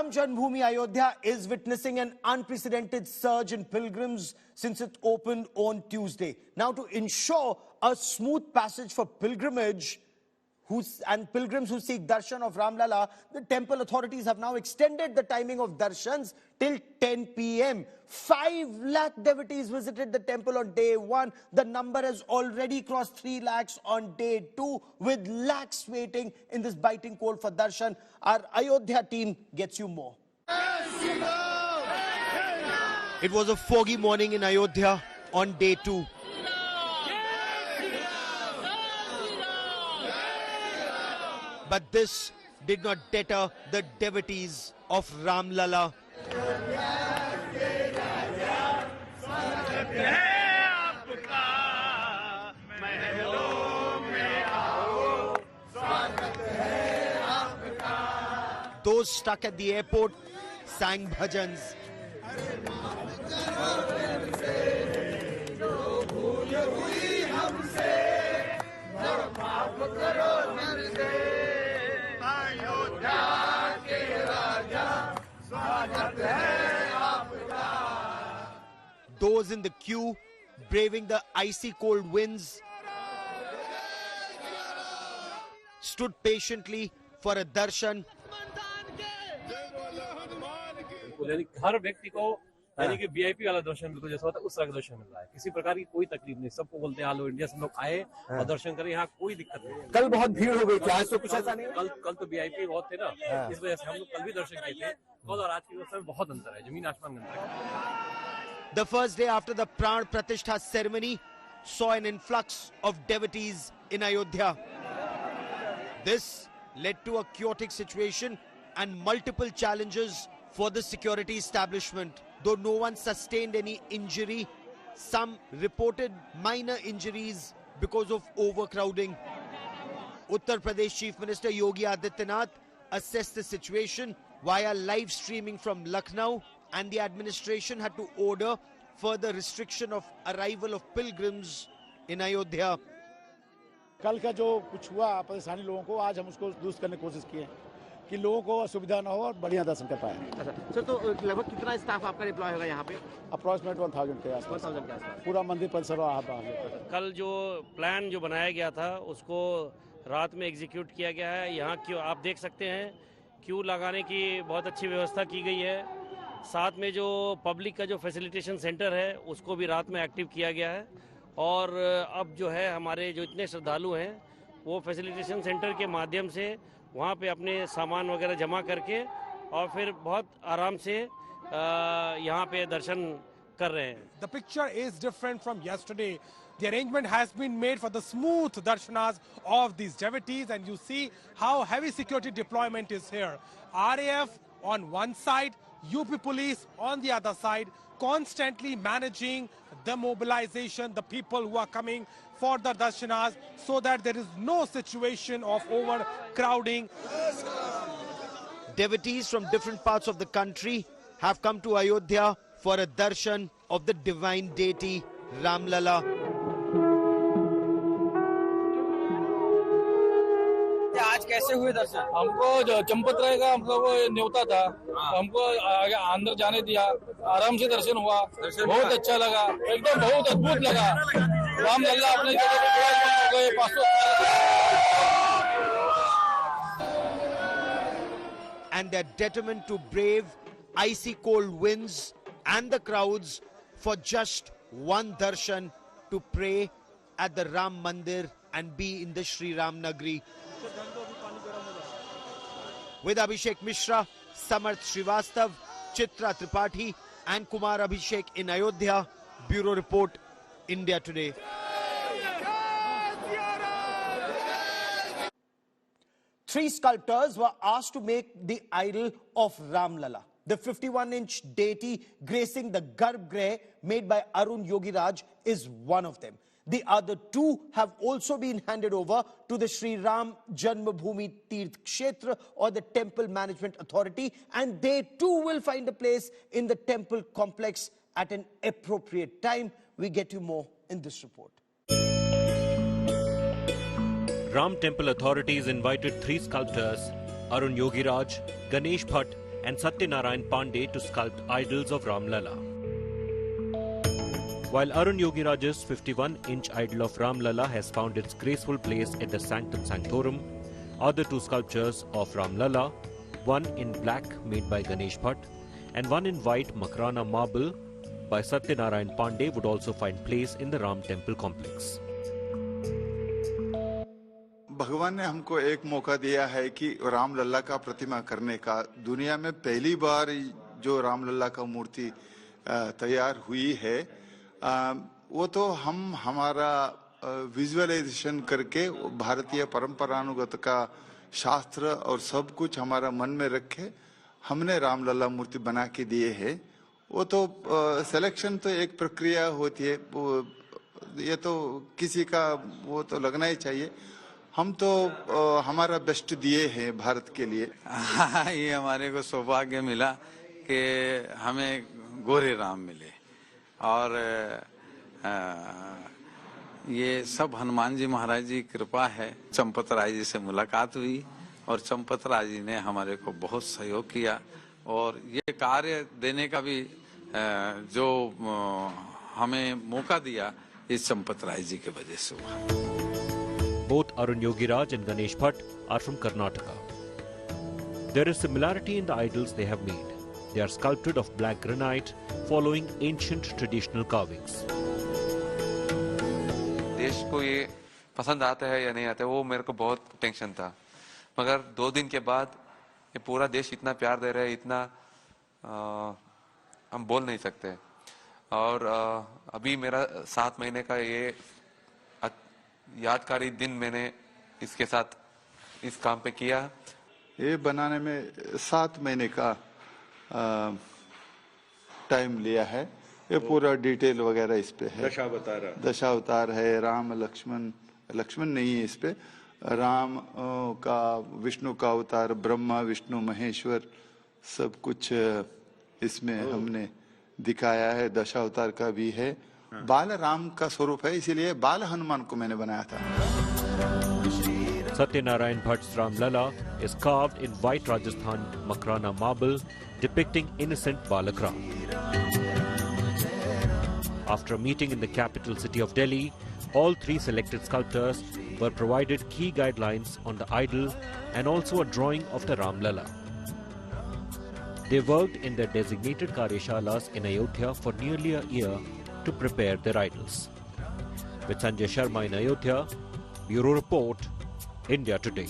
Ram Janmabhoomi Ayodhya is witnessing an unprecedented surge in pilgrims since it opened on Tuesday. Now, to ensure a smooth passage for pilgrimage and pilgrims who seek darshan of Ramlala, the temple authorities have now extended the timing of darshans till 10 p.m. 5 lakh devotees visited the temple on day 1. The number has already crossed 3 lakhs on day 2, with lakhs waiting in this biting cold for darshan. Our Ayodhya team gets you more. It was a foggy morning in Ayodhya on day 2. But this did not deter the devotees of Ramlala. Those stuck at the airport sang bhajans. Those in the queue braving the icy cold winds stood patiently for a darshan. हर व्यक्ति को यानी कि VIP वाला दर्शन बिल्कुल जैसा होता है उस तरह का दर्शन मिल रहा है। किसी प्रकार की कोई तकलीफ नहीं, सबको बोलते हैं ऑल इंडिया से लोग आए और दर्शन करें, यहाँ कोई दिक्कत नहीं। कल बहुत भीड़ हो गई थी, आज तो कुछ ऐसा नहीं। कल तो वीआईपी बहुत थे ना, इस वजह से हम लोग कल भी दर्शन किए थे। कल और आज की व्यवस्था में बहुत अंतर है, जमीन आसमान का अंतर है। The first day after the Pran Pratishtha ceremony saw an influx of devotees in Ayodhya. This led to a chaotic situation and multiple challenges for the security establishment. Though no one sustained any injury, some reported minor injuries because of overcrowding. Uttar Pradesh Chief Minister Yogi Adityanath assessed the situation via live streaming from Lucknow, and the administration had to order further restriction of arrival of pilgrims in Ayodhya. कल का जो कुछ हुआ परेशानी लोगों को, आज हम उसको दूर करने की कोशिश किए कि लोगों को असुविधा ना हो और बढ़िया दर्शन कर पाए। सर, तो लगभग कितना स्टाफ आपका डिप्लॉय होगा यहाँ पे? अप्रॉक्सीमेट 1000 के आसपास पूरा मंदिर परिसर कल जो प्लान जो बनाया गया था उसको रात में एग्जीक्यूट किया गया है। यहाँ क्यों आप देख सकते हैं क्यू लगाने की बहुत अच्छी व्यवस्था की गई है। साथ में जो पब्लिक का जो फैसिलिटेशन सेंटर है उसको भी रात में एक्टिव किया गया है। और अब जो है हमारे जो इतने श्रद्धालु हैं वो फैसिलिटेशन सेंटर के माध्यम से वहाँ पे अपने सामान वगैरह जमा करके और फिर बहुत आराम से यहाँ पे दर्शन कर रहे हैं। The picture is different from yesterday. The arrangement has been made for the smooth darshanas of these devotees, and you see how heavy security deployment is here. RAF on one side, UP police on the other side, constantly managing the mobilization, the people who are coming for the darshanas, so that there is no situation of overcrowding. Devotees from different parts of the country have come to Ayodhya for a darshan of the divine deity Ramlala. आज कैसे हुए दर्शन? हमको जो चंपत रहेगा हम लोग न्योता था, हमको आगे अंदर जाने दिया, आराम से दर्शन हुआ, बहुत अच्छा लगा, एकदम बहुत अद्भुत लगा। रामलला अपने जगह पे हो गए 500। And they're determined to brave icy cold winds and the crowds for just one darshan, to pray at the Ram Mandir and be in the Sri Ram Nagri. With Abhishek Mishra, Samarth Srivastav, Chitra Tripathi and Kumar Abhishek in Ayodhya, Bureau Report, India Today. Three sculptors were asked to make the idol of Ramlala. The 51-inch deity gracing the Garbhagriha made by Arun Yogiraj is one of them. The other two have also been handed over to the Sri Ram Janmabhoomi Tirth Kshetra, or the Temple Management Authority, and they too will find a place in the temple complex at an appropriate time. We get you more in this report. Ram Temple authorities invited three sculptors, Arun Yogiraj, Ganesh Bhatt and Satyanarayan Pandey to sculpt idols of Ramlala. While Arun Yogiraj's 51-inch idol of Ramlala has found its graceful place at the Sanctum Sanctorum, other two sculptures of Ramlala, one in black made by Ganesh Bhatt and one in white Makrana marble by Satyanarayan Pandey would also find place in the Ram Temple complex. भगवान ने हमको एक मौका दिया है कि रामलला का प्रतिमा करने का। दुनिया में पहली बार जो रामलला का मूर्ति तैयार हुई है, वो तो हम हमारा विजुअलाइजेशन करके भारतीय परंपरानुगत का शास्त्र और सब कुछ हमारा मन में रखे हमने रामलला मूर्ति बना के दिए है। वो तो सिलेक्शन तो एक प्रक्रिया होती है, ये तो किसी का वो तो लगना ही चाहिए। हम तो हमारा बेस्ट दिए हैं भारत के लिए। ये हमारे को सौभाग्य मिला कि हमें गोरे राम मिले और ये सब हनुमान जी महाराज जी की कृपा है। चंपत राय जी से मुलाकात हुई और चंपत राय जी ने हमारे को बहुत सहयोग किया और ये कार्य देने का भी जो हमें मौका दिया इस चंपत राय जी की वजह से हुआ। Both Arun Yogiraj and Ganesh Bhatt are from Karnataka. There is similarity in the idols they have made. They are sculpted of black granite following ancient traditional carvings. देश को ये पसंद आता है या नहीं आता है वो मेरे को बहुत टेंशन था, मगर 2 दिन के बाद ये पूरा देश इतना प्यार दे रहा है, इतना हम बोल नहीं सकते। और अभी मेरा 7 महीने का ये यादगारी दिन मैंने इसके साथ इस काम पे किया। ये बनाने में 7 महीने का टाइम लिया है। ये पूरा डिटेल वगैरह इस पे है। दशावतार है, राम लक्ष्मण नहीं है इस पे, राम का, विष्णु का अवतार, ब्रह्मा विष्णु महेश्वर सब कुछ इसमें हमने दिखाया है। दशावतार का भी है। बाल राम का स्वरूप है, इसीलिए बाल हनुमान को मैंने बनाया था। Satyanarayan Bhatt's Ramlala is carved in white Rajasthan Makrana marble depicting innocent Balak Ram. After a meeting in the capital city of Delhi, all 3 selected sculptors were provided key guidelines on the idol and also a drawing of the Ramlala. They worked in their designated Karyashalas in Ayodhya for nearly a year to prepare their idols. With Sanjay Sharma in Ayodhya, Bureau Report, India Today.